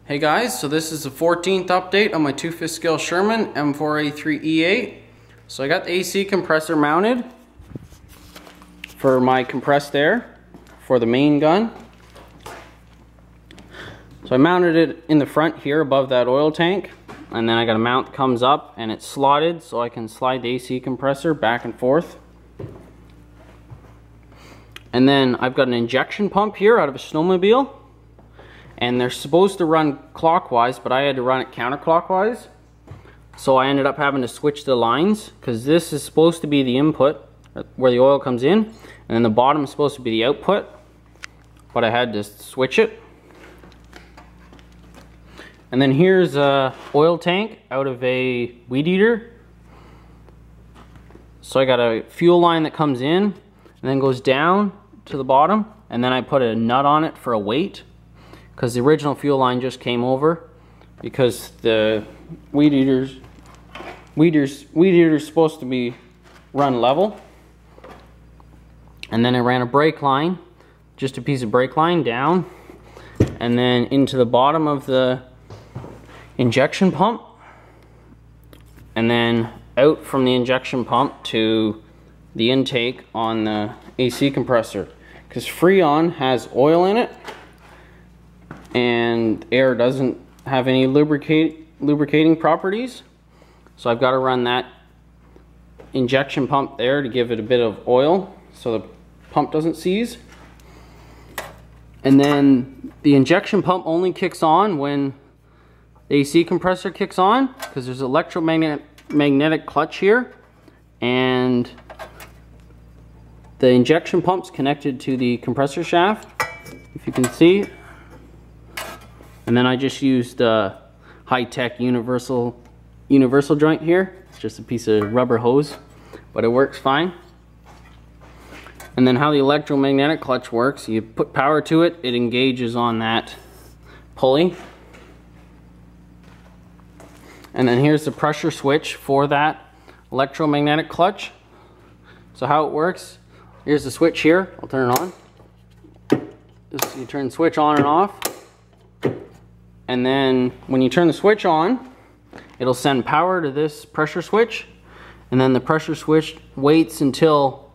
Hey guys, so this is the 14th update on my 2/5 scale Sherman M4A3E8. So I got the AC compressor mounted for my compressed air for the main gun. So I mounted it in the front here above that oil tank, and then I got a mount that comes up and it's slotted so I can slide the AC compressor back and forth. And then I've got an injection pump here out of a snowmobile. And they're supposed to run clockwise, but I had to run it counterclockwise. So I ended up having to switch the lines, because this is supposed to be the input, where the oil comes in, and then the bottom is supposed to be the output, but I had to switch it. And then here's a oil tank out of a weed eater. So I got a fuel line that comes in, and then goes down to the bottom, and then I put a nut on it for a weight, because the original fuel line just came over because the weed eater's supposed to be run level. And then I ran a brake line, just a piece of brake line down, and then into the bottom of the injection pump, and then out from the injection pump to the intake on the AC compressor, because Freon has oil in it and air doesn't have any lubricating properties. So I've got to run that injection pump there to give it a bit of oil so the pump doesn't seize. And then the injection pump only kicks on when the AC compressor kicks on, because there's an electromagnetic clutch here, and the injection pump's connected to the compressor shaft, if you can see. And then I just used a high-tech universal joint here. It's just a piece of rubber hose, but it works fine. And then how the electromagnetic clutch works, you put power to it, it engages on that pulley. And then here's the pressure switch for that electromagnetic clutch. So how it works, here's the switch here. I'll turn it on. Just, you turn the switch on and off. And then when you turn the switch on, it'll send power to this pressure switch, and then the pressure switch waits until,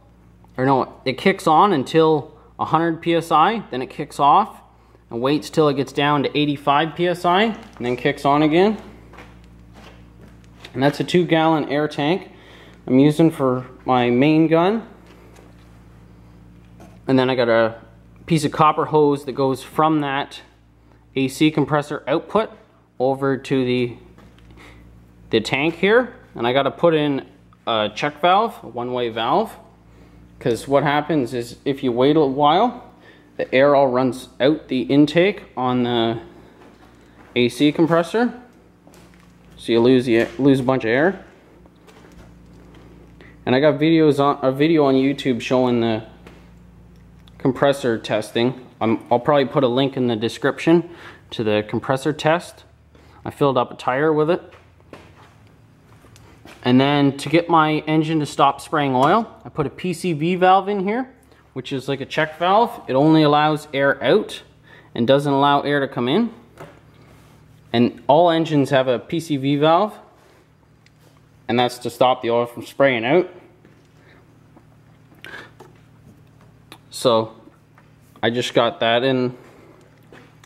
or no, it kicks on until 100 psi, then it kicks off and waits till it gets down to 85 psi, and then kicks on again. And that's a 2-gallon air tank I'm using for my main gun. And then I got a piece of copper hose that goes from that AC compressor output over to the tank here, and I got to put in a check valve, a one-way valve, because what happens is if you wait a while, the air all runs out the intake on the AC compressor, so you lose a bunch of air. And I got a video on YouTube showing the compressor testing. I'll probably put a link in the description to the compressor test. I filled up a tire with it. And then to get my engine to stop spraying oil, I put a PCV valve in here, which is like a check valve. It only allows air out and doesn't allow air to come in. And all engines have a PCV valve, and that's to stop the oil from spraying out. So I just got that in,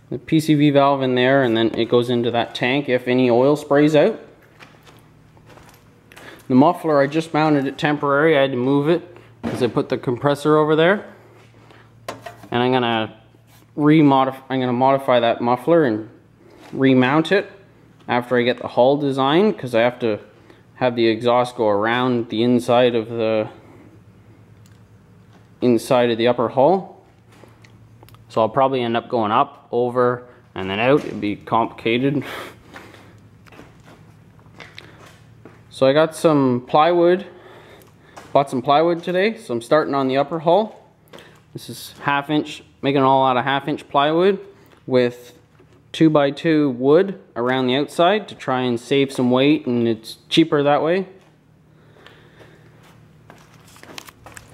the PCV valve in there, and then it goes into that tank if any oil sprays out. The muffler, I just mounted it temporary. I had to move it because I put the compressor over there. And I'm gonna modify that muffler and remount it after I get the hull design, because I have to have the exhaust go around the inside of the upper hull. So I'll probably end up going up, over, and then out. It'd be complicated. So I got some plywood, bought some plywood today, so I'm starting on the upper hull. This is 1/2 inch, making it all out of 1/2 inch plywood with 2x2 wood around the outside to try and save some weight, and it's cheaper that way.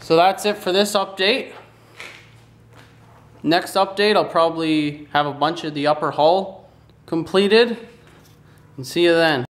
So that's it for this update. Next update, I'll probably have a bunch of the upper hull completed, and see you then.